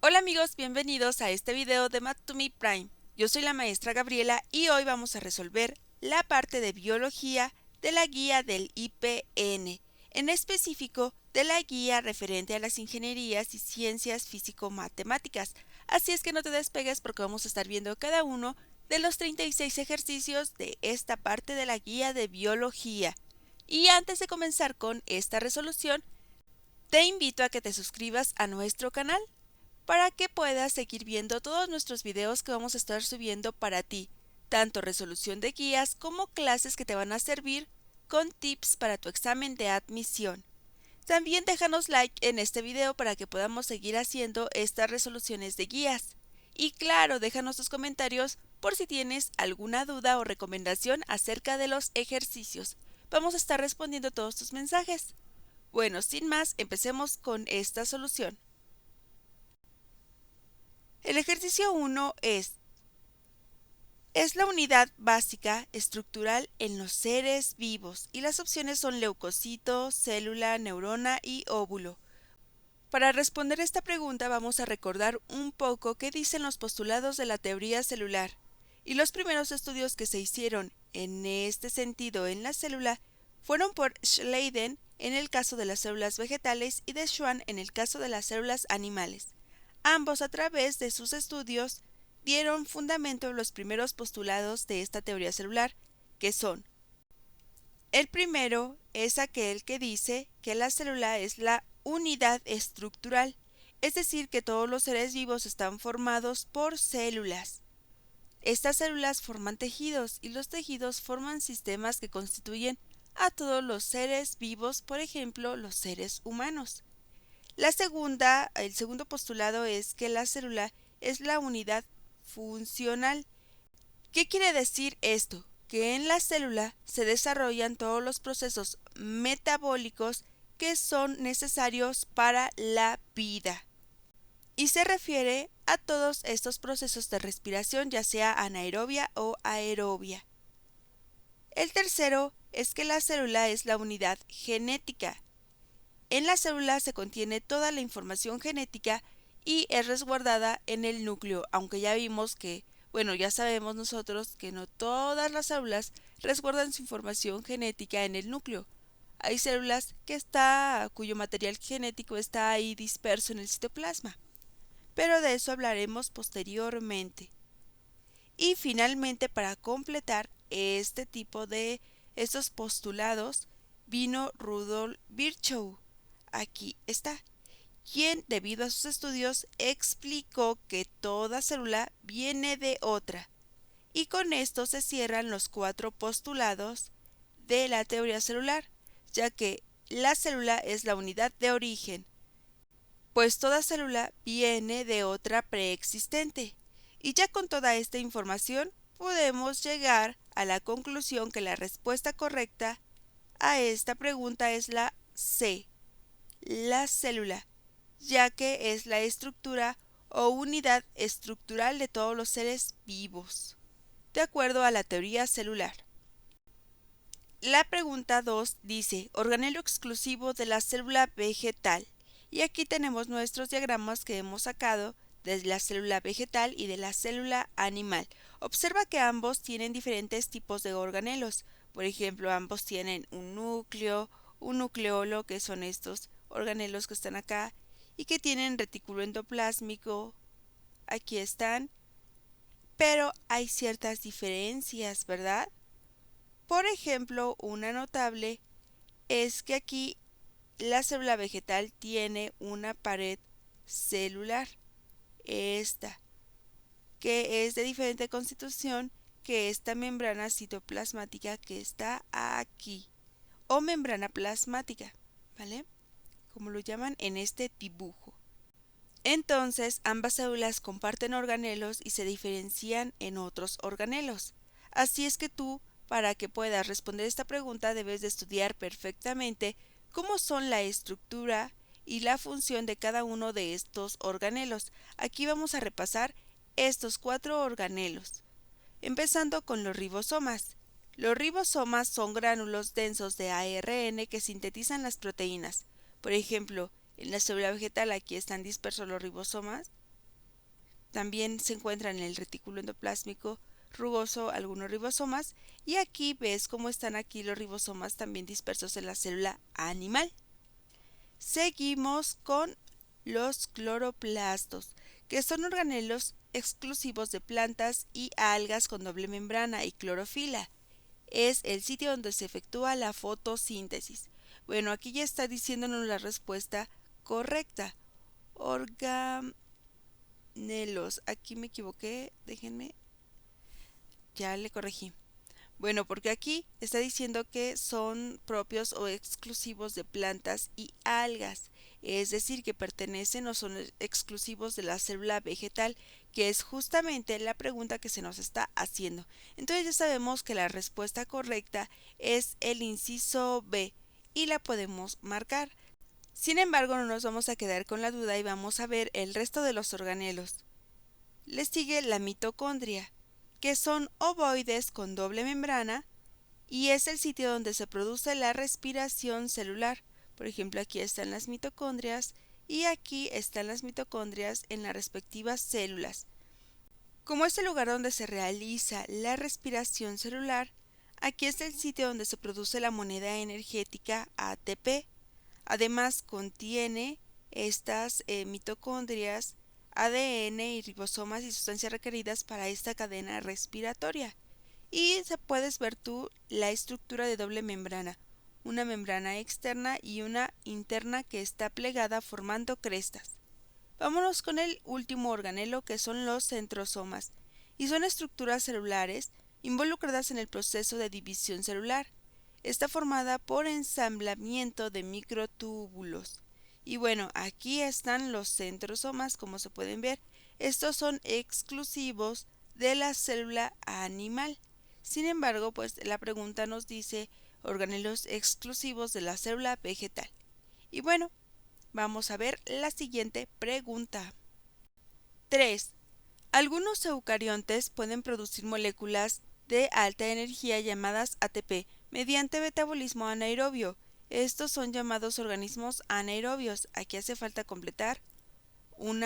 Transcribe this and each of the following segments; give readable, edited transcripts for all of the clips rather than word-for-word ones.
Hola amigos, bienvenidos a este video de Math2Me Prime. Yo soy la maestra Gabriela y hoy vamos a resolver la parte de biología de la guía del IPN, en específico de la guía referente a las ingenierías y ciencias físico-matemáticas. Así es que no te despegues porque vamos a estar viendo cada uno de los 36 ejercicios de esta parte de la guía de biología. Y antes de comenzar con esta resolución, te invito a que te suscribas a nuestro canal para que puedas seguir viendo todos nuestros videos que vamos a estar subiendo para ti, tanto resolución de guías como clases que te van a servir con tips para tu examen de admisión. También déjanos like en este video para que podamos seguir haciendo estas resoluciones de guías. Y claro, déjanos tus comentarios por si tienes alguna duda o recomendación acerca de los ejercicios. Vamos a estar respondiendo todos tus mensajes. Bueno, sin más, empecemos con esta solución. El ejercicio 1 es la unidad básica estructural en los seres vivos y las opciones son leucocito, célula, neurona y óvulo. Para responder esta pregunta vamos a recordar un poco qué dicen los postulados de la teoría celular y los primeros estudios que se hicieron en este sentido en la célula fueron por Schleiden en el caso de las células vegetales y de Schwann en el caso de las células animales. Ambos, a través de sus estudios, dieron fundamento a los primeros postulados de esta teoría celular, que son: el primero es aquel que dice que la célula es la unidad estructural, es decir, que todos los seres vivos están formados por células. Estas células forman tejidos y los tejidos forman sistemas que constituyen a todos los seres vivos, por ejemplo, los seres humanos. El segundo postulado es que la célula es la unidad funcional. ¿Qué quiere decir esto? Que en la célula se desarrollan todos los procesos metabólicos que son necesarios para la vida. Y se refiere a todos estos procesos de respiración, ya sea anaerobia o aerobia. El tercero es que la célula es la unidad genética. En la célula se contiene toda la información genética y es resguardada en el núcleo, aunque ya vimos que, ya sabemos nosotros que no todas las células resguardan su información genética en el núcleo. Hay células cuyo material genético está ahí disperso en el citoplasma, pero de eso hablaremos posteriormente. Y finalmente, para completar este tipo de estos postulados, vino Rudolf Virchow. Aquí está, quien debido a sus estudios explicó que toda célula viene de otra, y con esto se cierran los 4 postulados de la teoría celular, ya que la célula es la unidad de origen, pues toda célula viene de otra preexistente. Y ya con toda esta información podemos llegar a la conclusión que la respuesta correcta a esta pregunta es la C, la célula, ya que es la estructura o unidad estructural de todos los seres vivos, de acuerdo a la teoría celular. La pregunta 2 dice: organelo exclusivo de la célula vegetal. Y aquí tenemos nuestros diagramas que hemos sacado de la célula vegetal y de la célula animal. Observa que ambos tienen diferentes tipos de organelos. Por ejemplo, ambos tienen un núcleo, un nucleolo, que son estos organelos que están acá, y que tienen retículo endoplásmico. Aquí están. Pero hay ciertas diferencias, ¿verdad? Por ejemplo, una notable es que aquí la célula vegetal tiene una pared celular, esta, que es de diferente constitución que esta membrana citoplasmática que está aquí, o membrana plasmática, ¿vale? Como lo llaman en este dibujo. Entonces, ambas células comparten organelos y se diferencian en otros organelos. Así es que tú, para que puedas responder esta pregunta, debes de estudiar perfectamente cómo son la estructura y la función de cada uno de estos organelos. Aquí vamos a repasar estos 4 organelos, empezando con los ribosomas. Los ribosomas son gránulos densos de ARN que sintetizan las proteínas. Por ejemplo, en la célula vegetal aquí están dispersos los ribosomas. También se encuentran en el retículo endoplásmico rugoso algunos ribosomas, y aquí ves cómo están aquí los ribosomas también dispersos en la célula animal. Seguimos con los cloroplastos, que son organelos exclusivos de plantas y algas con doble membrana y clorofila. Es el sitio donde se efectúa la fotosíntesis. Bueno, aquí ya está diciéndonos la respuesta correcta. Organelos. Aquí me equivoqué, déjenme. Ya le corregí. Bueno, porque aquí está diciendo que son propios o exclusivos de plantas y algas, es decir, que pertenecen o son exclusivos de la célula vegetal, que es justamente la pregunta que se nos está haciendo. Entonces ya sabemos que la respuesta correcta es el inciso B y la podemos marcar. Sin embargo, no nos vamos a quedar con la duda y vamos a ver el resto de los organelos. Les sigue la mitocondria, que son ovoides con doble membrana y es el sitio donde se produce la respiración celular. Por ejemplo, aquí están las mitocondrias y aquí están las mitocondrias en las respectivas células. Como es el lugar donde se realiza la respiración celular, aquí es el sitio donde se produce la moneda energética ATP. Además, contiene estas mitocondrias ADN y ribosomas y sustancias requeridas para esta cadena respiratoria. Y puedes ver tú la estructura de doble membrana, una membrana externa y una interna que está plegada formando crestas. Vámonos con el último organelo, que son los centrosomas, y son estructuras celulares involucradas en el proceso de división celular. Está formada por ensamblamiento de microtúbulos. Y bueno, aquí están los centrosomas, como se pueden ver. Estos son exclusivos de la célula animal. Sin embargo, pues la pregunta nos dice organelos exclusivos de la célula vegetal. Y bueno, vamos a ver la siguiente pregunta. 3. Algunos eucariontes pueden producir moléculas de alta energía llamadas ATP mediante metabolismo anaerobio. Estos son llamados organismos anaerobios. Aquí hace falta completar un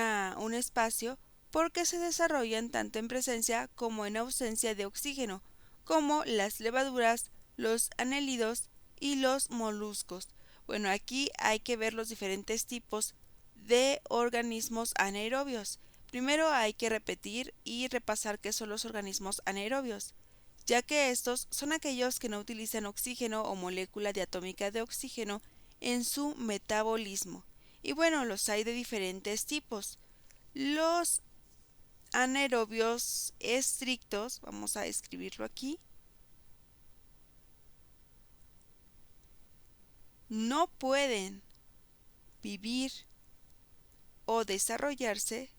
espacio porque se desarrollan tanto en presencia como en ausencia de oxígeno, como las levaduras, los anélidos y los moluscos. Bueno, aquí hay que ver los diferentes tipos de organismos anaerobios. Primero hay que repetir y repasar qué son los organismos anaerobios, ya que estos son aquellos que no utilizan oxígeno o molécula diatómica de oxígeno en su metabolismo. Y bueno, los hay de diferentes tipos. Los anaerobios estrictos, vamos a escribirlo aquí, no pueden vivir o desarrollarse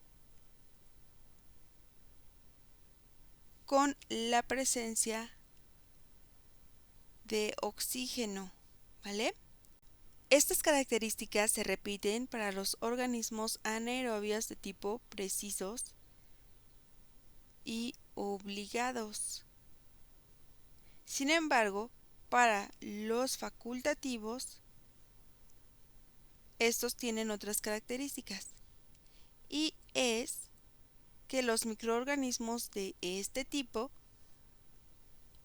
con la presencia de oxígeno, ¿vale? Estas características se repiten para los organismos anaerobios de tipo precisos y obligados. Sin embargo, para los facultativos, estos tienen otras características, y es que los microorganismos de este tipo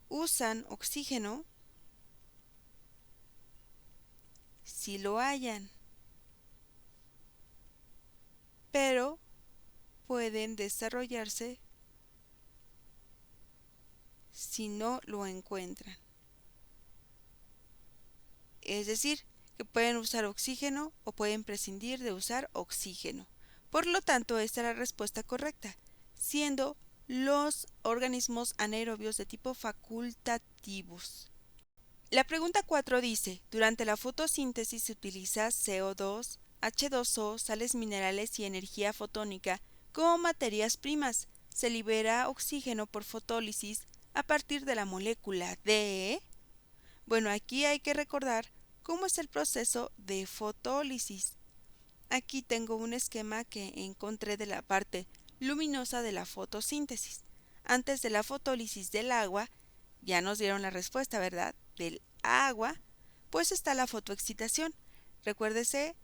usan oxígeno si lo hallan, pero pueden desarrollarse si no lo encuentran. Es decir, que pueden usar oxígeno o pueden prescindir de usar oxígeno. Por lo tanto, esta es la respuesta correcta, siendo los organismos anaerobios de tipo facultativos. La pregunta 4 dice, durante la fotosíntesis se utiliza CO2, H2O, sales minerales y energía fotónica como materias primas. Se libera oxígeno por fotólisis a partir de la molécula de... Bueno, aquí hay que recordar cómo es el proceso de fotólisis. Aquí tengo un esquema que encontré de la parte luminosa de la fotosíntesis. Antes de la fotólisis del agua, ya nos dieron la respuesta, ¿verdad? Del agua, pues está la fotoexcitación. Recuérdese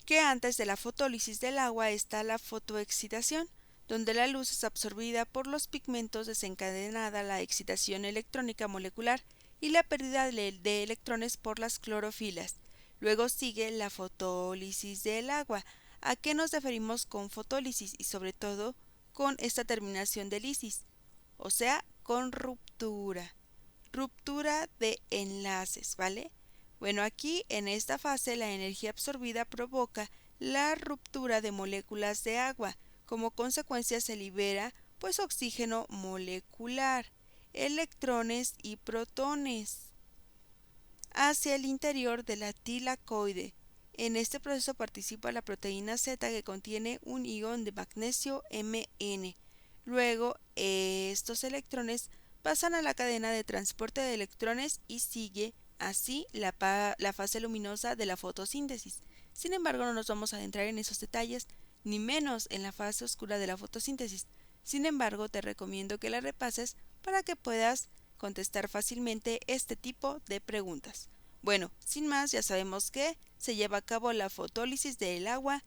que antes de la fotólisis del agua está la fotoexcitación. donde la luz es absorbida por los pigmentos desencadenada la excitación electrónica molecular y la pérdida de electrones por las clorofilas. Luego sigue la fotólisis del agua. ¿A qué nos referimos con fotólisis? Y sobre todo con esta terminación de lisis, o sea, con ruptura. Ruptura de enlaces, ¿vale? Bueno, aquí en esta fase la energía absorbida provoca la ruptura de moléculas de agua. Como consecuencia se libera pues oxígeno molecular, electrones y protones hacia el interior de la tilacoide. En este proceso participa la proteína Z que contiene un ion de magnesio Mn. Luego, estos electrones pasan a la cadena de transporte de electrones y sigue así la fase luminosa de la fotosíntesis. Sin embargo, no nos vamos a adentrar en esos detalles, ni menos en la fase oscura de la fotosíntesis. Sin embargo, te recomiendo que la repases para que puedas contestar fácilmente este tipo de preguntas. Bueno, sin más, ya sabemos que se lleva a cabo la fotólisis del agua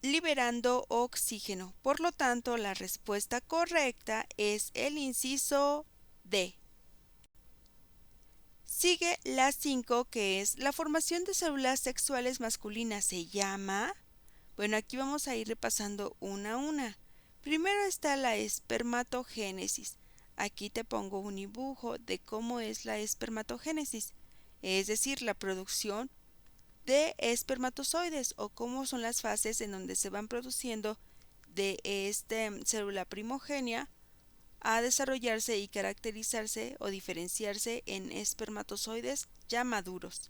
liberando oxígeno. Por lo tanto, la respuesta correcta es el inciso D. Sigue la 5, que es la formación de células sexuales masculinas se llama. Bueno, aquí vamos a ir repasando una a una. Primero está la espermatogénesis. Aquí te pongo un dibujo de cómo es la espermatogénesis, es decir, la producción de espermatozoides o cómo son las fases en donde se van produciendo de esta célula primogénea a desarrollarse y caracterizarse o diferenciarse en espermatozoides ya maduros.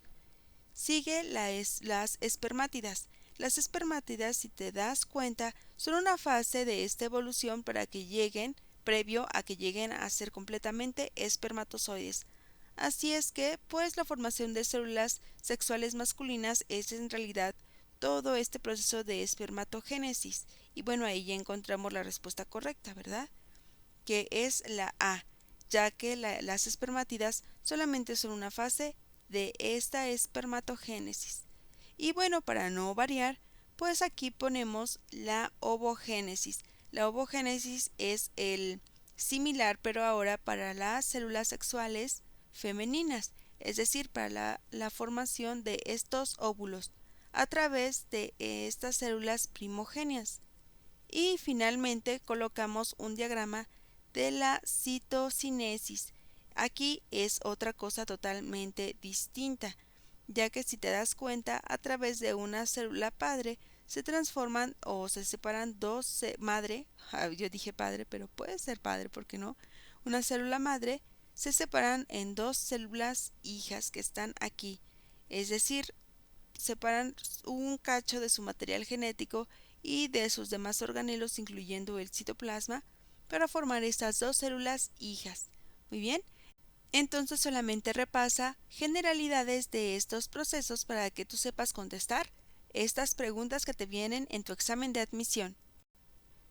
Sigue las espermátidas. Las espermátidas, si te das cuenta, son una fase de esta evolución previo a que lleguen a ser completamente espermatozoides. Así es que, pues la formación de células sexuales masculinas es en realidad todo este proceso de espermatogénesis. Y bueno, ahí ya encontramos la respuesta correcta, ¿verdad? Que es la A, ya que las espermátidas solamente son una fase de esta espermatogénesis. Y bueno, para no variar, pues aquí ponemos la ovogénesis. La ovogénesis es el similar, pero ahora para las células sexuales femeninas, es decir, para la formación de estos óvulos a través de estas células primogéneas. Y finalmente colocamos un diagrama de la citocinesis. Aquí es otra cosa totalmente distinta, ya que si te das cuenta, a través de una célula padre se transforman o se separan dos madre, yo dije padre, pero puede ser padre, ¿por qué no? Una célula madre se separan en dos células hijas que están aquí, es decir, separan un cacho de su material genético y de sus demás organelos, incluyendo el citoplasma, para formar estas dos células hijas. Muy bien, entonces solamente repasa generalidades de estos procesos para que tú sepas contestar estas preguntas que te vienen en tu examen de admisión.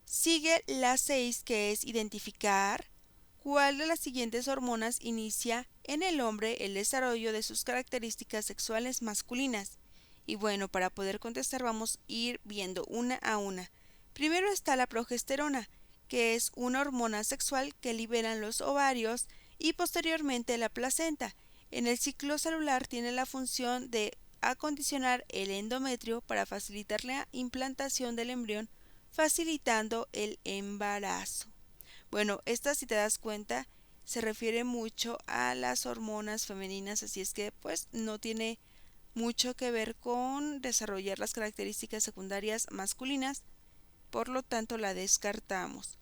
Sigue la 6, que es identificar cuál de las siguientes hormonas inicia en el hombre el desarrollo de sus características sexuales masculinas. Y bueno, para poder contestar vamos a ir viendo una a una. Primero está la progesterona, que es una hormona sexual que liberan los ovarios y posteriormente la placenta. En el ciclo celular tiene la función de acondicionar el endometrio para facilitar la implantación del embrión, facilitando el embarazo. Bueno, esta, si te das cuenta, se refiere mucho a las hormonas femeninas, así es que pues no tiene mucho que ver con desarrollar las características secundarias masculinas, por lo tanto la descartamos.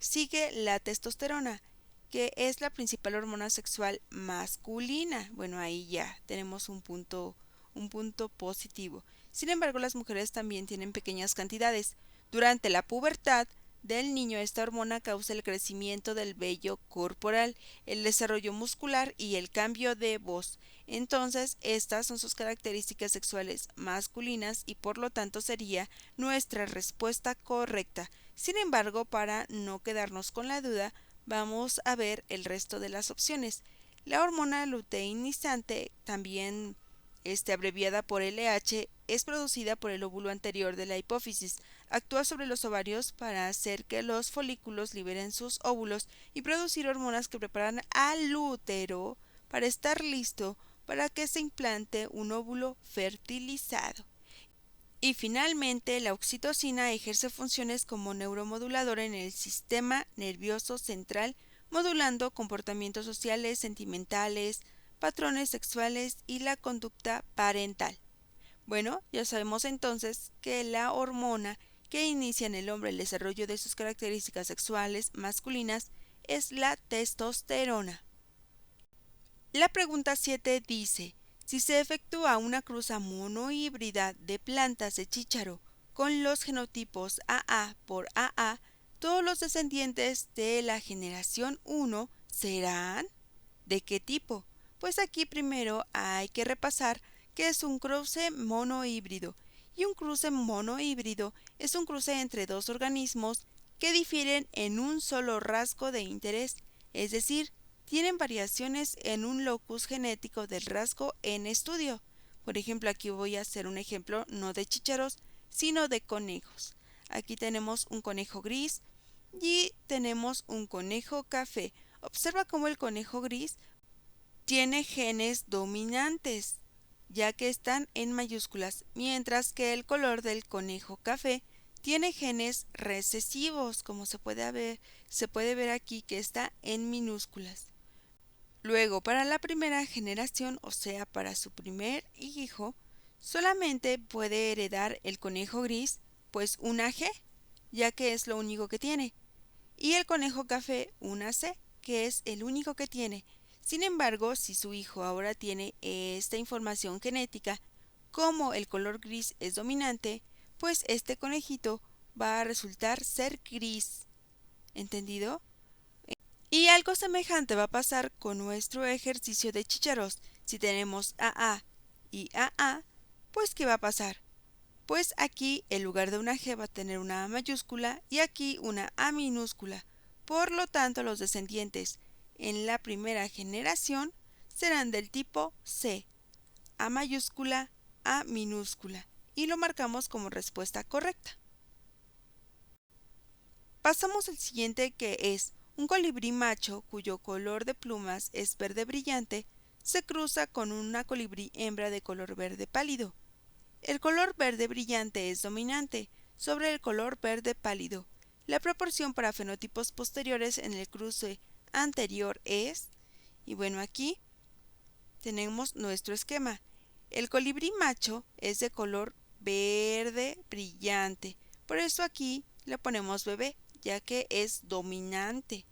Sigue la testosterona, que es la principal hormona sexual masculina. Bueno, ahí ya tenemos un punto positivo. Sin embargo, las mujeres también tienen pequeñas cantidades. Durante la pubertad del niño, esta hormona causa el crecimiento del vello corporal, el desarrollo muscular y el cambio de voz. Entonces, estas son sus características sexuales masculinas y por lo tanto sería nuestra respuesta correcta. Sin embargo, para no quedarnos con la duda, vamos a ver el resto de las opciones. La hormona luteinizante, también abreviada por LH, es producida por el óvulo anterior de la hipófisis. Actúa sobre los ovarios para hacer que los folículos liberen sus óvulos y producir hormonas que preparan al útero para estar listo para que se implante un óvulo fertilizado. Y finalmente, la oxitocina ejerce funciones como neuromodulador en el sistema nervioso central, modulando comportamientos sociales, sentimentales, patrones sexuales y la conducta parental. Bueno, ya sabemos entonces que la hormona que inicia en el hombre el desarrollo de sus características sexuales masculinas es la testosterona. La pregunta 7 dice, si se efectúa una cruza monohíbrida de plantas de chícharo con los genotipos AA por AA, todos los descendientes de la generación 1 serán ¿de qué tipo? Pues aquí primero hay que repasar qué es un cruce monohíbrido. Y un cruce monohíbrido es un cruce entre dos organismos que difieren en un solo rasgo de interés, es decir, tienen variaciones en un locus genético del rasgo en estudio. Por ejemplo, aquí voy a hacer un ejemplo no de chícharos, sino de conejos. Aquí tenemos un conejo gris y tenemos un conejo café. Observa cómo el conejo gris tiene genes dominantes, ya que están en mayúsculas, mientras que el color del conejo café tiene genes recesivos, como se puede ver aquí que está en minúsculas. Luego, para la primera generación, o sea, para su primer hijo, solamente puede heredar el conejo gris, pues una G, ya que es lo único que tiene, y el conejo café una C, que es el único que tiene. Sin embargo, si su hijo ahora tiene esta información genética, como el color gris es dominante, pues este conejito va a resultar ser gris. ¿Entendido? Y algo semejante va a pasar con nuestro ejercicio de chícharos. Si tenemos AA y AA, pues ¿qué va a pasar? Pues aquí en lugar de una G va a tener una A mayúscula y aquí una A minúscula. Por lo tanto, los descendientes en la primera generación serán del tipo C, A mayúscula, A minúscula, y lo marcamos como respuesta correcta. Pasamos al siguiente, que es un colibrí macho cuyo color de plumas es verde brillante, se cruza con una colibrí hembra de color verde pálido. El color verde brillante es dominante sobre el color verde pálido. La proporción para fenotipos posteriores en el cruce anterior es, y bueno, aquí tenemos nuestro esquema. El colibrí macho es de color verde brillante, por eso aquí le ponemos bebé, ya que es dominante.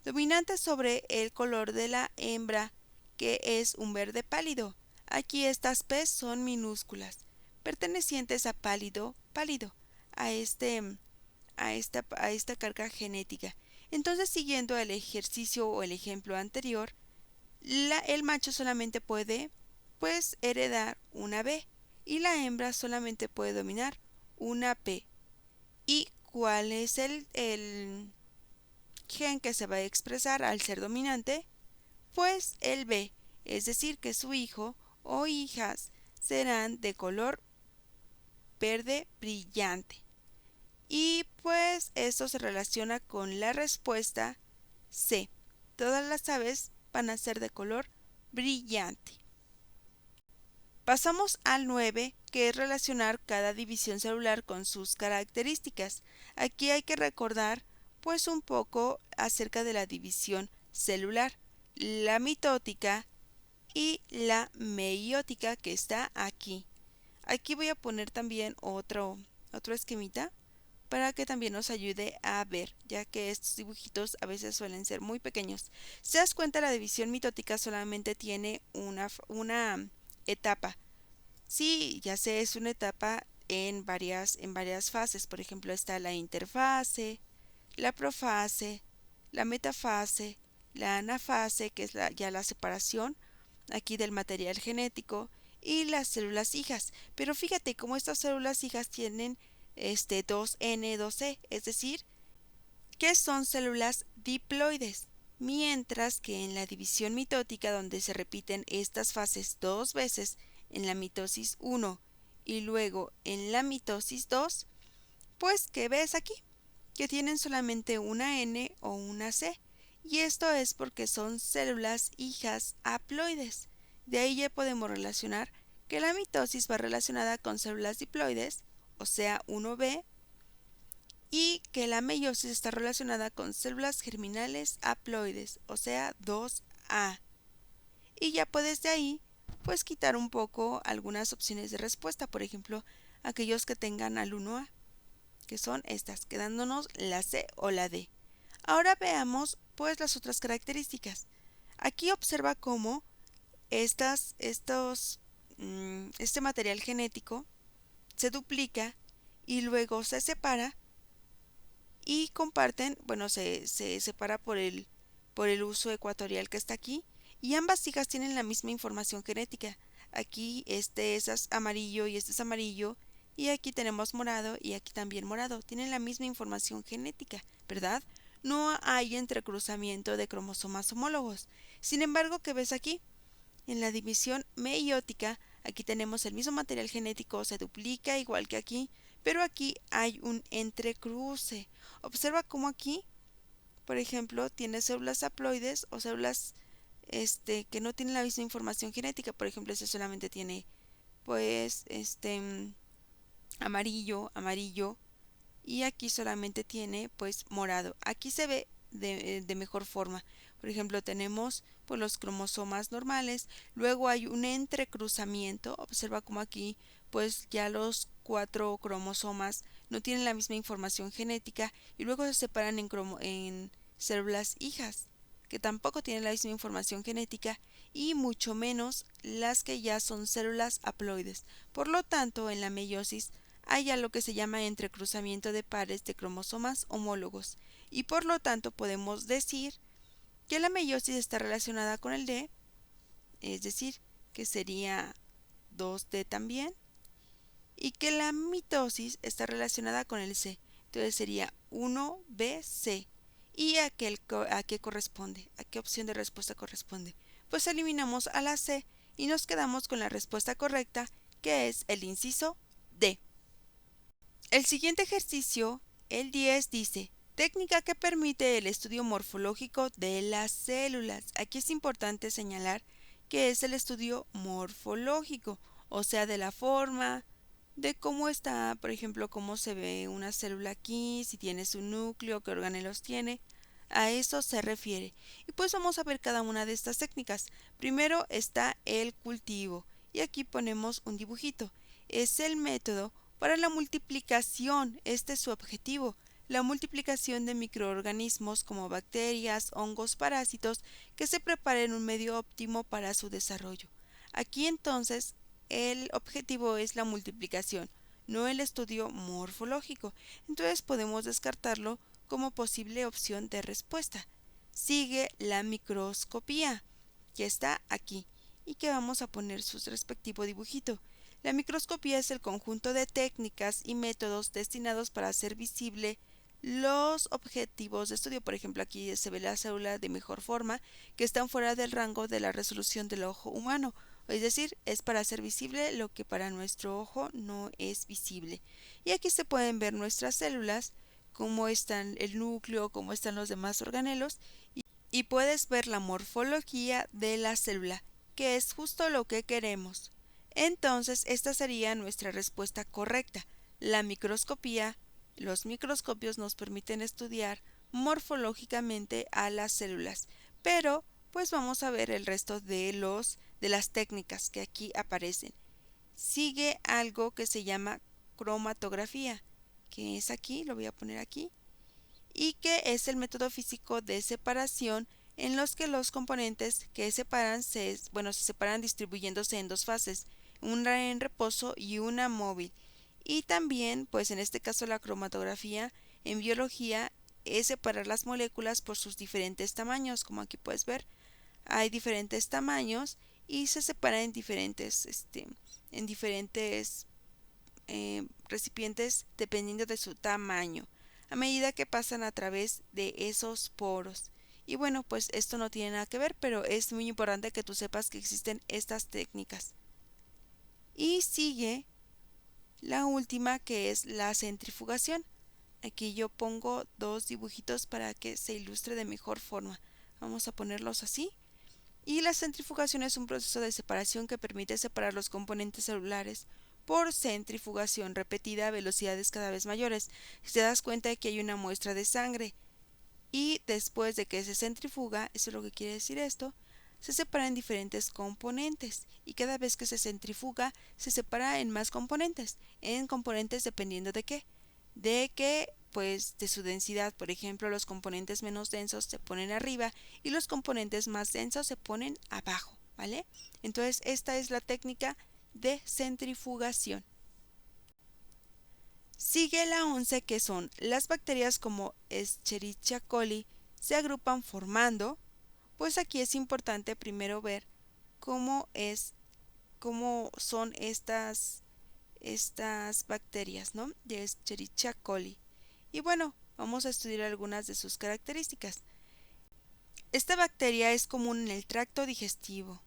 Dominante sobre el color de la hembra, que es un verde pálido. Aquí estas P son minúsculas, pertenecientes a pálido, pálido, a esta carga genética. Entonces, siguiendo el ejercicio o el ejemplo anterior, el macho solamente puede, pues, heredar una B y la hembra solamente puede dominar una P. ¿Y cuál es el gen que se va a expresar al ser dominante? Pues el B, es decir, que su hijo o hijas serán de color verde brillante. Y pues esto se relaciona con la respuesta C. Todas las aves van a ser de color brillante. Pasamos al 9, que es relacionar cada división celular con sus características. Aquí hay que recordar pues un poco acerca de la división celular, la mitótica y la meiótica, que está aquí. Aquí voy a poner también otro esquemita para que también nos ayude a ver, ya que estos dibujitos a veces suelen ser muy pequeños. Si te das cuenta, la división mitótica solamente tiene una etapa. Sí, ya sé, es una etapa en varias fases. Por ejemplo, está la interfase, la profase, la metafase, la anafase, que es ya la separación aquí del material genético, y las células hijas. Pero fíjate cómo estas células hijas tienen 2N, 2E, es decir, que son células diploides, mientras que en la división mitótica, donde se repiten estas fases dos veces, en la mitosis 1 y luego en la mitosis 2, Pues, ¿qué ves aquí? Que tienen solamente una N o una C, y esto es porque son células hijas haploides. De ahí ya podemos relacionar que la mitosis va relacionada con células diploides, o sea 1B, y que la meiosis está relacionada con células germinales haploides, o sea 2A. Y ya puedes de ahí pues quitar un poco algunas opciones de respuesta, por ejemplo, aquellos que tengan al 1A, que son estas, quedándonos la C o la D. Ahora veamos pues las otras características. Aquí observa cómo este material genético se duplica y luego se separa y comparten, bueno, se separa por el uso ecuatorial que está aquí, y ambas hijas tienen la misma información genética. Aquí este es amarillo y este es amarillo, y aquí tenemos morado y aquí también morado. Tienen la misma información genética, ¿verdad? No hay entrecruzamiento de cromosomas homólogos. Sin embargo, ¿qué ves aquí? En la división meiótica, aquí tenemos el mismo material genético, se duplica igual que aquí, pero aquí hay un entrecruce. Observa cómo aquí, por ejemplo, tiene células haploides o células que no tienen la misma información genética. Por ejemplo, este solamente tiene pues amarillo, amarillo, y aquí solamente tiene pues morado. Aquí se ve de mejor forma. Por ejemplo, tenemos pues los cromosomas normales, luego hay un entrecruzamiento. Observa como aquí pues ya los 4 cromosomas no tienen la misma información genética y luego se separan en células hijas que tampoco tienen la misma información genética, y mucho menos las que ya son células haploides. Por lo tanto, en la meiosis hay algo que se llama entrecruzamiento de pares de cromosomas homólogos, y por lo tanto podemos decir que la meiosis está relacionada con el D, es decir, que sería 2D también, y que la mitosis está relacionada con el C, entonces sería 1BC. ¿Y a qué corresponde? ¿A qué opción de respuesta corresponde? Pues eliminamos a la C y nos quedamos con la respuesta correcta, que es el inciso D. El siguiente ejercicio, el 10, dice: técnica que permite el estudio morfológico de las células. Aquí es importante señalar que es el estudio morfológico, o sea, de la forma, de cómo está, por ejemplo, cómo se ve una célula aquí, si tiene su núcleo, qué organelos tiene. A eso se refiere. Y pues vamos a ver cada una de estas técnicas. Primero está el cultivo, y aquí ponemos un dibujito. Es el método para la multiplicación. Este es su objetivo: la multiplicación de microorganismos como bacterias, hongos, parásitos, que se preparen un medio óptimo para su desarrollo. Aquí entonces el objetivo es la multiplicación, no el estudio morfológico. Entonces podemos descartarlo como posible opción de respuesta. Sigue la microscopía, que está aquí, y que vamos a poner su respectivo dibujito. La microscopía es el conjunto de técnicas y métodos destinados para hacer visible los objetivos de estudio. Por ejemplo, aquí se ve la célula de mejor forma, que están fuera del rango de la resolución del ojo humano. Es decir, es para hacer visible lo que para nuestro ojo no es visible. Y aquí se pueden ver nuestras células, cómo están el núcleo, cómo están los demás organelos, y puedes ver la morfología de la célula, que es justo lo que queremos. Entonces, esta sería nuestra respuesta correcta. La microscopía, los microscopios nos permiten estudiar morfológicamente a las células, pero pues vamos a ver el resto de las técnicas que aquí aparecen. Sigue algo que se llama cromatografía, que es aquí, lo voy a poner aquí, y que es el método físico de separación en los que los componentes que separan se separan distribuyéndose en dos fases, una en reposo y una móvil. Y también, pues en este caso la cromatografía en biología es separar las moléculas por sus diferentes tamaños, como aquí puedes ver, hay diferentes tamaños y se separan en diferentes recipientes dependiendo de su tamaño, a medida que pasan a través de esos poros. Y bueno, pues esto no tiene nada que ver, pero es muy importante que tú sepas que existen estas técnicas. Y sigue la última, que es la centrifugación. Aquí yo pongo dos dibujitos para que se ilustre de mejor forma. Vamos a ponerlos así. Y la centrifugación es un proceso de separación que permite separar los componentes celulares por centrifugación repetida a velocidades cada vez mayores. Si te das cuenta de que hay una muestra de sangre y después de que se centrifuga, eso es lo que quiere decir esto, se separa en diferentes componentes y cada vez que se centrifuga se separa en componentes dependiendo de qué, pues de su densidad. Por ejemplo, los componentes menos densos se ponen arriba y los componentes más densos se ponen abajo, ¿vale? Entonces esta es la técnica de centrifugación. Sigue la 11, que son las bacterias como Escherichia coli se agrupan formando, pues aquí es importante primero ver cómo son estas bacterias, ¿no? De Escherichia coli. Y bueno, vamos a estudiar algunas de sus características. Esta bacteria es común en el tracto digestivo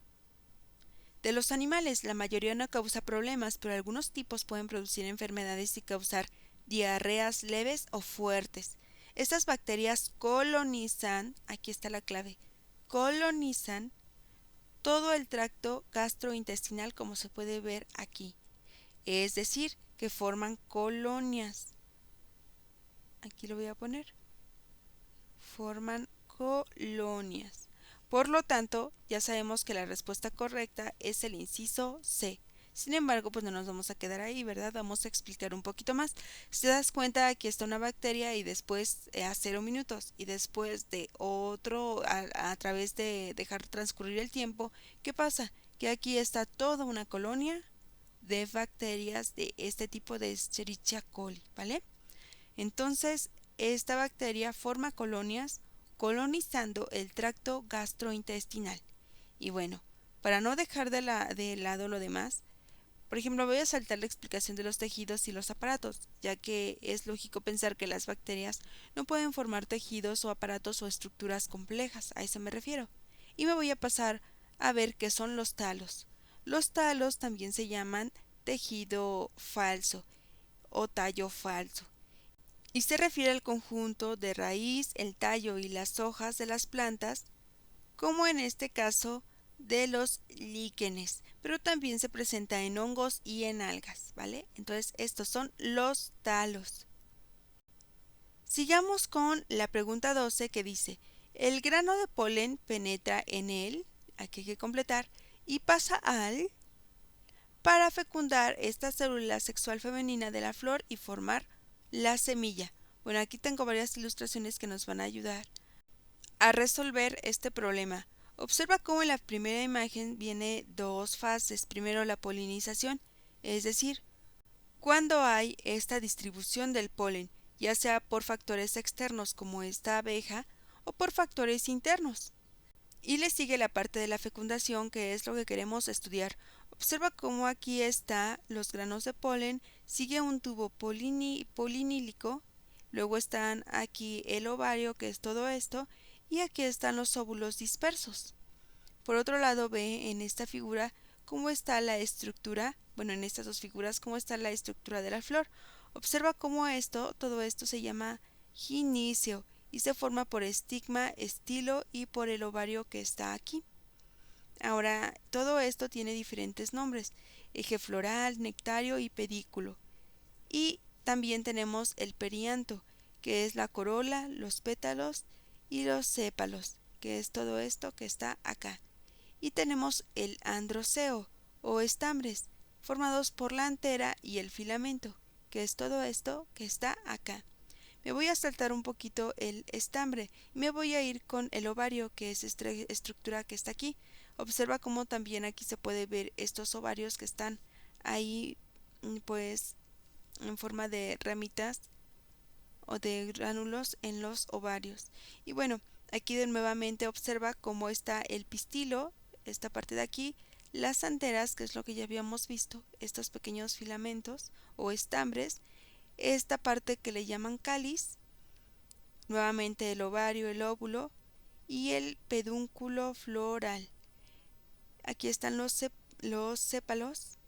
de los animales. La mayoría no causa problemas, pero algunos tipos pueden producir enfermedades y causar diarreas leves o fuertes. Estas bacterias colonizan, aquí está la clave, colonizan todo el tracto gastrointestinal, como se puede ver aquí. Es decir, que forman colonias. Aquí lo voy a poner. Forman colonias. Por lo tanto, ya sabemos que la respuesta correcta es el inciso C. Sin embargo, pues no nos vamos a quedar ahí, ¿verdad? Vamos a explicar un poquito más. Si te das cuenta, aquí está una bacteria y después a 0 minutos y después de otro, a través de dejar transcurrir el tiempo, ¿qué pasa? Que aquí está toda una colonia de bacterias de este tipo de Escherichia coli, ¿vale? Entonces, esta bacteria forma colonias colonizando el tracto gastrointestinal. Y bueno, para no dejar de lado lo demás, por ejemplo, voy a saltar la explicación de los tejidos y los aparatos, ya que es lógico pensar que las bacterias no pueden formar tejidos o aparatos o estructuras complejas, a eso me refiero. Y me voy a pasar a ver qué son los talos. Los talos también se llaman tejido falso o tallo falso y se refiere al conjunto de raíz, el tallo y las hojas de las plantas, como en este caso de los líquenes, pero también se presenta en hongos y en algas, ¿vale? Entonces estos son los talos. Sigamos con la pregunta 12, que dice: el grano de polen penetra en él, aquí hay que completar, y pasa al, para fecundar esta célula sexual femenina de la flor y formar la semilla. Bueno, aquí tengo varias ilustraciones que nos van a ayudar a resolver este problema. Observa cómo en la primera imagen viene dos fases. Primero la polinización, es decir, cuando hay esta distribución del polen, ya sea por factores externos como esta abeja o por factores internos. Y le sigue la parte de la fecundación, que es lo que queremos estudiar. Observa cómo aquí está los granos de polen, sigue un tubo polinílico, luego están aquí el ovario, que es todo esto, y aquí están los óvulos dispersos. Por otro lado, ve en esta figura cómo está la estructura, bueno, en estas dos figuras, cómo está la estructura de la flor. Observa cómo todo esto se llama gineceo y se forma por estigma, estilo y por el ovario que está aquí. Ahora, todo esto tiene diferentes nombres: eje floral, nectario y pedículo. Y también tenemos el perianto, que es la corola, los pétalos y los sépalos, que es todo esto que está acá. Y tenemos el androceo o estambres, formados por la antera y el filamento, que es todo esto que está acá. Me voy a saltar un poquito el estambre y me voy a ir con el ovario, que es esta estructura que está aquí. Observa cómo también aquí se puede ver estos ovarios que están ahí, pues en forma de ramitas o de gránulos en los ovarios. Y bueno, aquí de nuevamente observa cómo está el pistilo, esta parte de aquí, las anteras, que es lo que ya habíamos visto, estos pequeños filamentos o estambres, esta parte que le llaman cáliz, nuevamente el ovario, el óvulo y el pedúnculo floral. Aquí están los sépalos,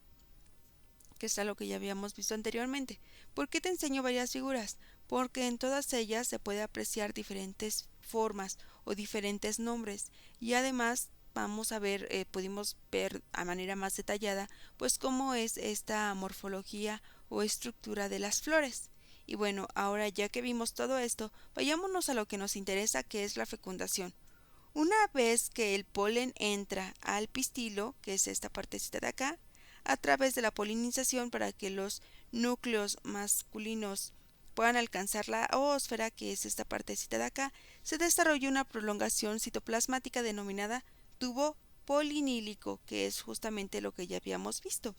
que es algo que ya habíamos visto anteriormente. ¿Por qué te enseño varias figuras? Porque en todas ellas se puede apreciar diferentes formas o diferentes nombres, y además vamos a ver, pudimos ver a manera más detallada pues cómo es esta morfología o estructura de las flores. Y bueno, ahora ya que vimos todo esto, vayámonos a lo que nos interesa, que es la fecundación. Una vez que el polen entra al pistilo, que es esta partecita de acá, a través de la polinización para que los núcleos masculinos puedan alcanzar la oósfera, que es esta partecita de acá, se desarrolla una prolongación citoplasmática denominada tubo polinílico, que es justamente lo que ya habíamos visto,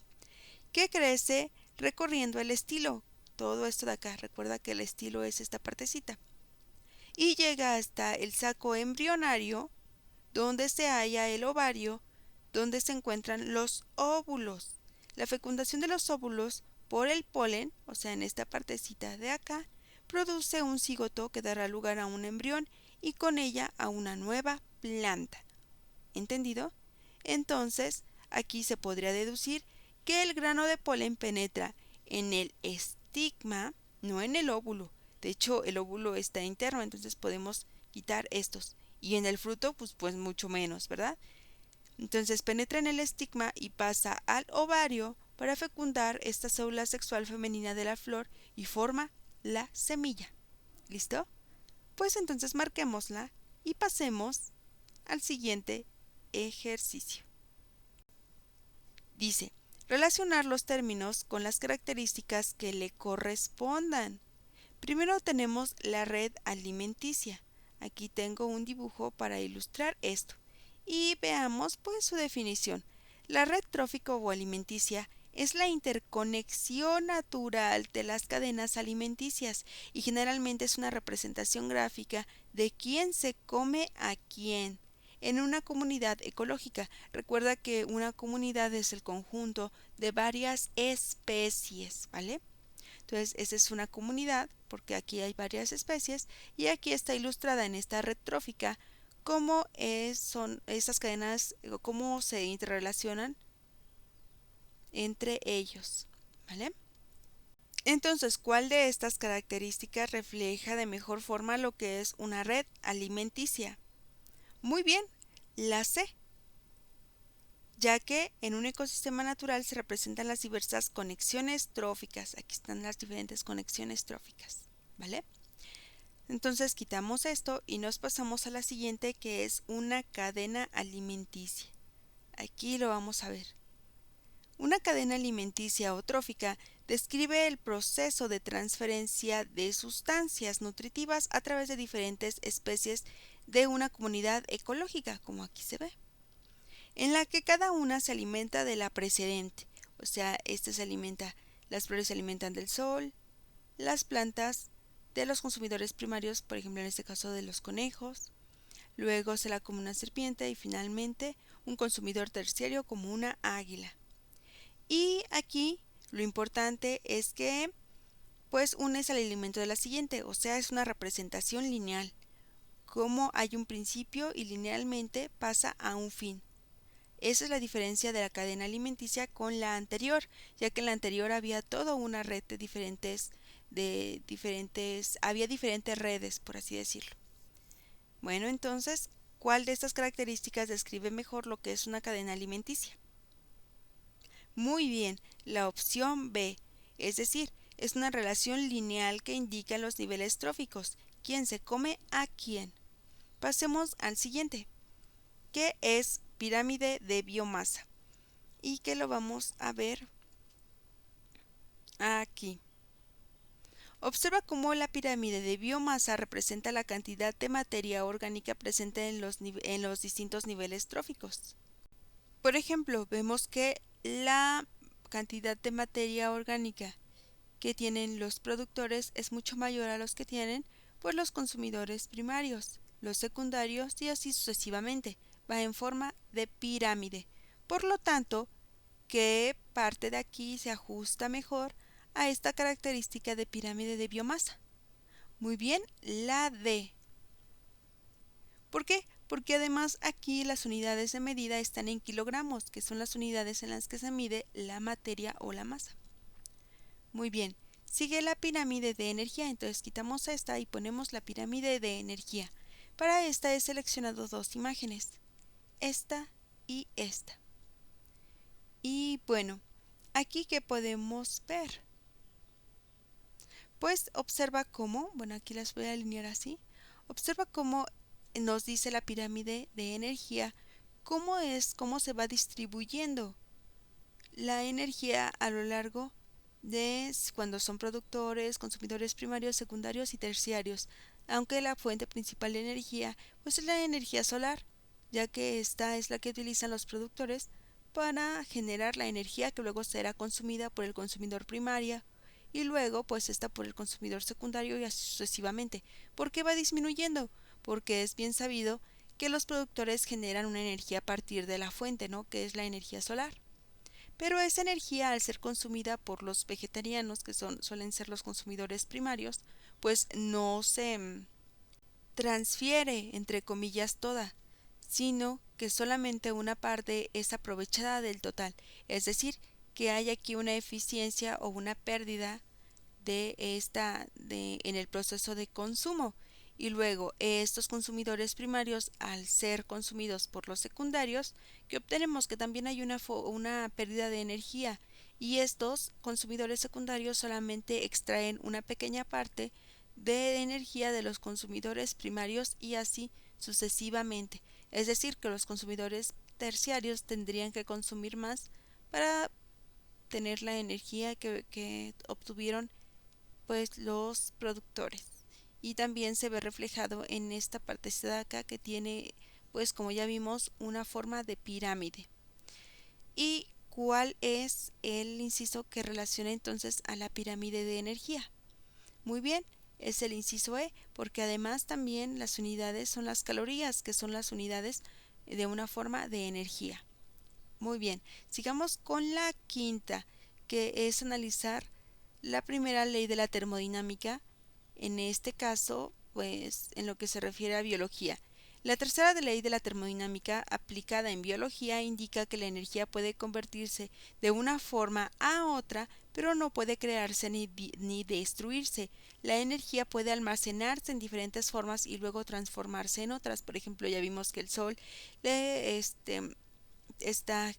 que crece recorriendo el estilo. Todo esto de acá, recuerda que el estilo es esta partecita, y llega hasta el saco embrionario, donde se halla el ovario, donde se encuentran los óvulos. La fecundación de los óvulos por el polen, o sea, en esta partecita de acá, produce un cigoto que dará lugar a un embrión y con ella a una nueva planta. ¿Entendido? Entonces, aquí se podría deducir que el grano de polen penetra en el estigma, no en el óvulo. De hecho, el óvulo está interno, entonces podemos quitar estos. Y en el fruto, pues mucho menos, ¿verdad? Entonces penetra en el estigma y pasa al ovario para fecundar esta célula sexual femenina de la flor y forma la semilla. ¿Listo? Pues entonces marquémosla y pasemos al siguiente ejercicio. Dice, relacionar los términos con las características que le correspondan. Primero tenemos la red alimenticia. Aquí tengo un dibujo para ilustrar esto. Y veamos pues su definición. La red trófica o alimenticia es la interconexión natural de las cadenas alimenticias y generalmente es una representación gráfica de quién se come a quién en una comunidad ecológica. Recuerda que una comunidad es el conjunto de varias especies, ¿vale? Entonces, esa es una comunidad porque aquí hay varias especies y aquí está ilustrada en esta red trófica cómo son estas cadenas, cómo se interrelacionan entre ellos, ¿vale? Entonces, ¿cuál de estas características refleja de mejor forma lo que es una red alimenticia? Muy bien, la C, ya que en un ecosistema natural se representan las diversas conexiones tróficas. Aquí están las diferentes conexiones tróficas, ¿vale? Entonces quitamos esto y nos pasamos a la siguiente, que es una cadena alimenticia. Aquí lo vamos a ver. Una cadena alimenticia o trófica describe el proceso de transferencia de sustancias nutritivas a través de diferentes especies de una comunidad ecológica, como aquí se ve, en la que cada una se alimenta de la precedente. O sea, las flores se alimentan del sol, las plantas de los consumidores primarios, por ejemplo en este caso de los conejos, luego se la come una serpiente y finalmente un consumidor terciario como una águila. Y aquí lo importante es que pues unes al alimento de la siguiente, o sea, es una representación lineal, como hay un principio y linealmente pasa a un fin. Esa es la diferencia de la cadena alimenticia con la anterior, ya que en la anterior había toda una red había diferentes redes, por así decirlo. Bueno, entonces, ¿cuál de estas características describe mejor lo que es una cadena alimenticia? Muy bien, la opción B, es decir, es una relación lineal que indica los niveles tróficos, quién se come a quién. Pasemos al siguiente, que es pirámide de biomasa, y que lo vamos a ver aquí. Observa cómo la pirámide de biomasa representa la cantidad de materia orgánica presente en los distintos niveles tróficos. Por ejemplo, vemos que la cantidad de materia orgánica que tienen los productores es mucho mayor a los que tienen pues los consumidores primarios, los secundarios y así sucesivamente. Va en forma de pirámide. Por lo tanto, ¿qué parte de aquí se ajusta mejor a esta característica de pirámide de biomasa? Muy bien, la D. ¿Por qué? Porque además aquí las unidades de medida están en kilogramos, que son las unidades en las que se mide la materia o la masa. Muy bien, sigue la pirámide de energía, entonces quitamos esta y ponemos la pirámide de energía. Para esta he seleccionado dos imágenes, esta y esta. Y bueno, aquí ¿qué podemos ver? Pues observa cómo, bueno, aquí las voy a alinear así, observa cómo nos dice la pirámide de energía, cómo se va distribuyendo la energía a lo largo de cuando son productores, consumidores primarios, secundarios y terciarios, aunque la fuente principal de energía pues es la energía solar, ya que esta es la que utilizan los productores para generar la energía que luego será consumida por el consumidor primario y luego pues esta por el consumidor secundario y así sucesivamente. ¿Por qué va disminuyendo? Porque es bien sabido que los productores generan una energía a partir de la fuente, ¿no? Que es la energía solar. Pero esa energía, al ser consumida por los vegetarianos, que suelen ser los consumidores primarios, pues no se transfiere, entre comillas, toda, sino que solamente una parte es aprovechada del total. Es decir, que hay aquí una eficiencia o una pérdida en el proceso de consumo. Y luego estos consumidores primarios, al ser consumidos por los secundarios, que obtenemos que también hay una pérdida de energía, y estos consumidores secundarios solamente extraen una pequeña parte de energía de los consumidores primarios y así sucesivamente. Es decir, que los consumidores terciarios tendrían que consumir más para tener la energía que obtuvieron pues los productores. Y también se ve reflejado en esta partecita de acá que tiene, pues como ya vimos, una forma de pirámide. ¿Y cuál es el inciso que relaciona entonces a la pirámide de energía? Muy bien, es el inciso E, porque además también las unidades son las calorías, que son las unidades de una forma de energía. Muy bien, sigamos con la quinta, que es analizar la primera ley de la termodinámica, en este caso, pues en lo que se refiere a biología. La tercera ley de la termodinámica aplicada en biología indica que la energía puede convertirse de una forma a otra, pero no puede crearse ni destruirse. La energía puede almacenarse en diferentes formas y luego transformarse en otras. Por ejemplo, ya vimos que el sol está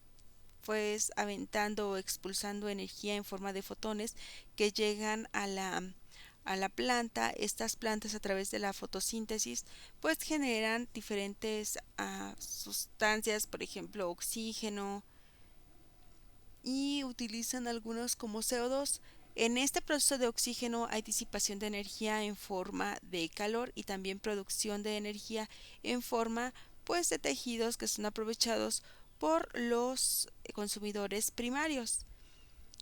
pues aventando o expulsando energía en forma de fotones que llegan a la planta. Estas plantas, a través de la fotosíntesis, pues generan diferentes sustancias, por ejemplo oxígeno, y utilizan algunos como CO2. En este proceso de oxígeno hay disipación de energía en forma de calor y también producción de energía en forma pues de tejidos que son aprovechados por los consumidores primarios.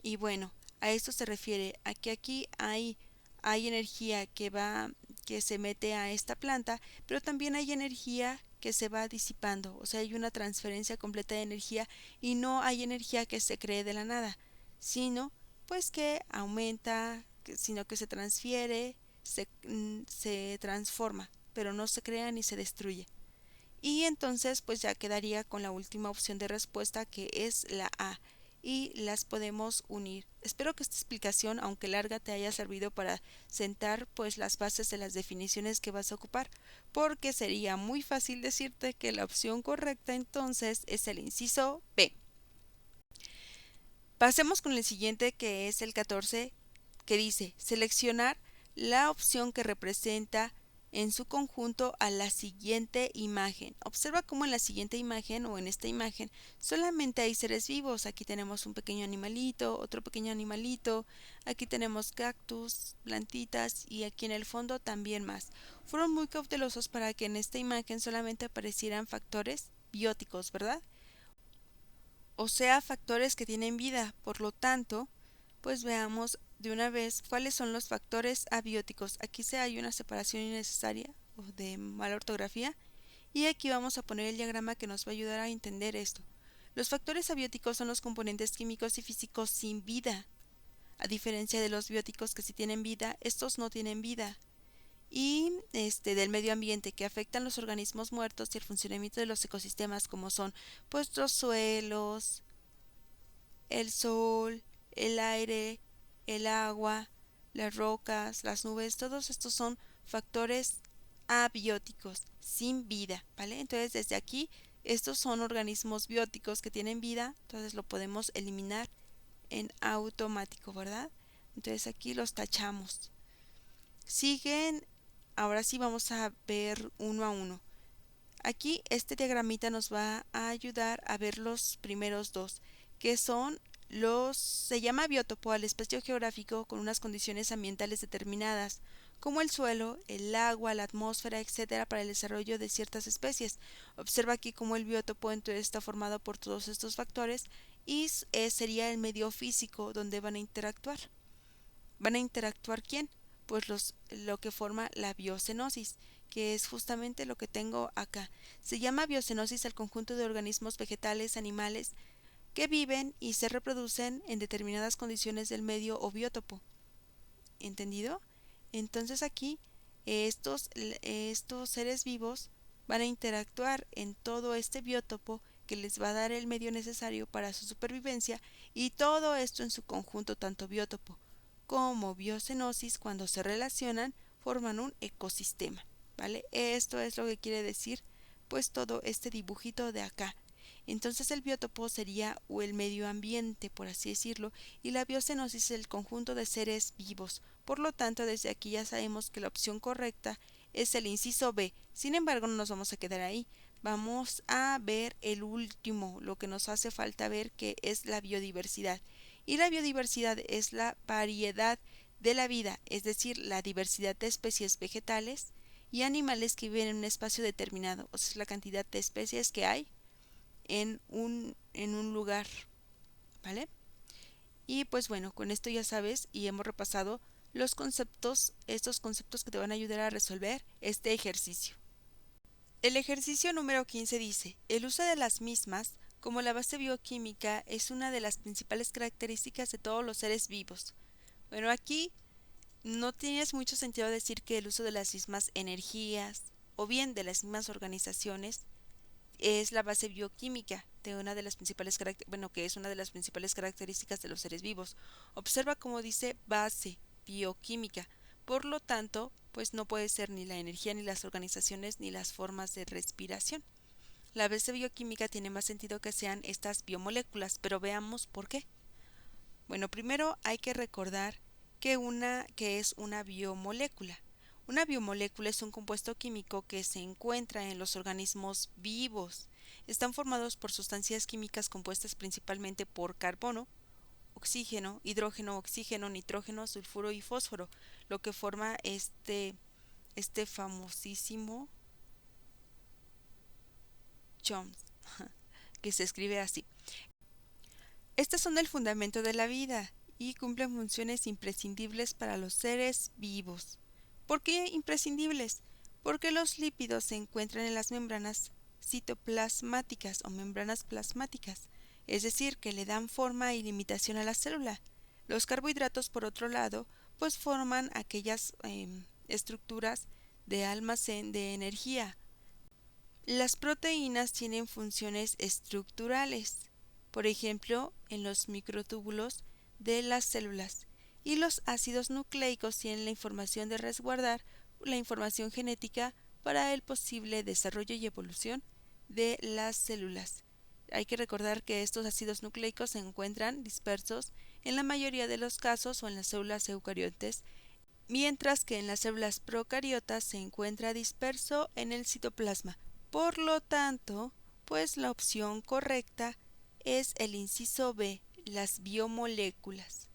Y bueno, a esto se refiere a que aquí hay energía que se mete a esta planta, pero también hay energía que se va disipando, o sea, hay una transferencia completa de energía y no hay energía que se cree de la nada, sino pues que aumenta, sino que se transfiere, se transforma, pero no se crea ni se destruye. Y entonces pues ya quedaría con la última opción de respuesta, que es la A, y las podemos unir. Espero que esta explicación, aunque larga, te haya servido para sentar pues las bases de las definiciones que vas a ocupar, porque sería muy fácil decirte que la opción correcta entonces es el inciso B. Pasemos con el siguiente, que es el 14, que dice seleccionar la opción que representa en su conjunto a la siguiente imagen. Observa cómo en la siguiente imagen o en esta imagen solamente hay seres vivos. Aquí tenemos un pequeño animalito, otro pequeño animalito, aquí tenemos cactus, plantitas y aquí en el fondo también más. Fueron muy cautelosos para que en esta imagen solamente aparecieran factores bióticos, ¿verdad? O sea, factores que tienen vida. Por lo tanto, pues veamos de una vez cuáles son los factores abióticos. Aquí hay una separación innecesaria o de mala ortografía, y aquí vamos a poner el diagrama que nos va a ayudar a entender esto. Los factores abióticos son los componentes químicos y físicos sin vida. A diferencia de los bióticos, que sí tienen vida, estos no tienen vida. Y del medio ambiente, que afectan los organismos muertos y el funcionamiento de los ecosistemas, como son pues los suelos, el sol, el aire, el agua, las rocas, las nubes, todos estos son factores abióticos, sin vida, ¿vale? Entonces desde aquí, estos son organismos bióticos que tienen vida, entonces lo podemos eliminar en automático, ¿verdad? Entonces aquí los tachamos. Siguen, ahora sí vamos a ver uno a uno. Aquí este diagramita nos va a ayudar a ver los primeros dos, que son se llama biotopo al espacio geográfico con unas condiciones ambientales determinadas, como el suelo, el agua, la atmósfera, etcétera, para el desarrollo de ciertas especies. Observa aquí cómo el biotopo entonces está formado por todos estos factores y sería el medio físico donde van a interactuar. ¿Van a interactuar quién? Pues lo que forma la biocenosis, que es justamente lo que tengo acá. Se llama biocenosis al conjunto de organismos vegetales, animales, que viven y se reproducen en determinadas condiciones del medio o biótopo. ¿Entendido? Entonces aquí estos seres vivos van a interactuar en todo este biótopo que les va a dar el medio necesario para su supervivencia, y todo esto en su conjunto, tanto biótopo como biocenosis, cuando se relacionan forman un ecosistema, ¿vale? Esto es lo que quiere decir pues todo este dibujito de acá. Entonces el biótopo sería o el medio ambiente, por así decirlo, y la biocenosis es el conjunto de seres vivos. Por lo tanto, desde aquí ya sabemos que la opción correcta es el inciso B. Sin embargo, no nos vamos a quedar ahí. Vamos a ver el último, lo que nos hace falta ver, que es la biodiversidad. Y la biodiversidad es la variedad de la vida, es decir, la diversidad de especies vegetales y animales que viven en un espacio determinado, o sea, es la cantidad de especies que hay en un lugar, ¿vale? Y pues bueno, con esto ya sabes y hemos repasado los conceptos, estos conceptos que te van a ayudar a resolver este ejercicio. El ejercicio número 15 dice: el uso de las mismas como la base bioquímica es una de las principales características de todos los seres vivos. Bueno, aquí no tiene mucho sentido decir que el uso de las mismas energías o bien de las mismas organizaciones es la base bioquímica de una de las principales que es una de las principales características de los seres vivos. Observa cómo dice base bioquímica. Por lo tanto, pues no puede ser ni la energía, ni las organizaciones, ni las formas de respiración. La base bioquímica tiene más sentido que sean estas biomoléculas, pero veamos por qué. Bueno, primero hay que recordar que es una biomolécula. Una biomolécula es un compuesto químico que se encuentra en los organismos vivos. Están formados por sustancias químicas compuestas principalmente por carbono, oxígeno, hidrógeno, oxígeno, nitrógeno, sulfuro y fósforo, lo que forma este famosísimo CHOMS, que se escribe así. Estas son el fundamento de la vida y cumplen funciones imprescindibles para los seres vivos. ¿Por qué imprescindibles? Porque los lípidos se encuentran en las membranas citoplasmáticas o membranas plasmáticas, es decir, que le dan forma y limitación a la célula. Los carbohidratos, por otro lado, pues forman aquellas estructuras de almacén de energía. Las proteínas tienen funciones estructurales, por ejemplo, en los microtúbulos de las células, y los ácidos nucleicos tienen la información de resguardar la información genética para el posible desarrollo y evolución de las células. Hay que recordar que estos ácidos nucleicos se encuentran dispersos en la mayoría de los casos o en las células eucariotes, mientras que en las células procariotas se encuentra disperso en el citoplasma. Por lo tanto, pues la opción correcta es el inciso B, las biomoléculas.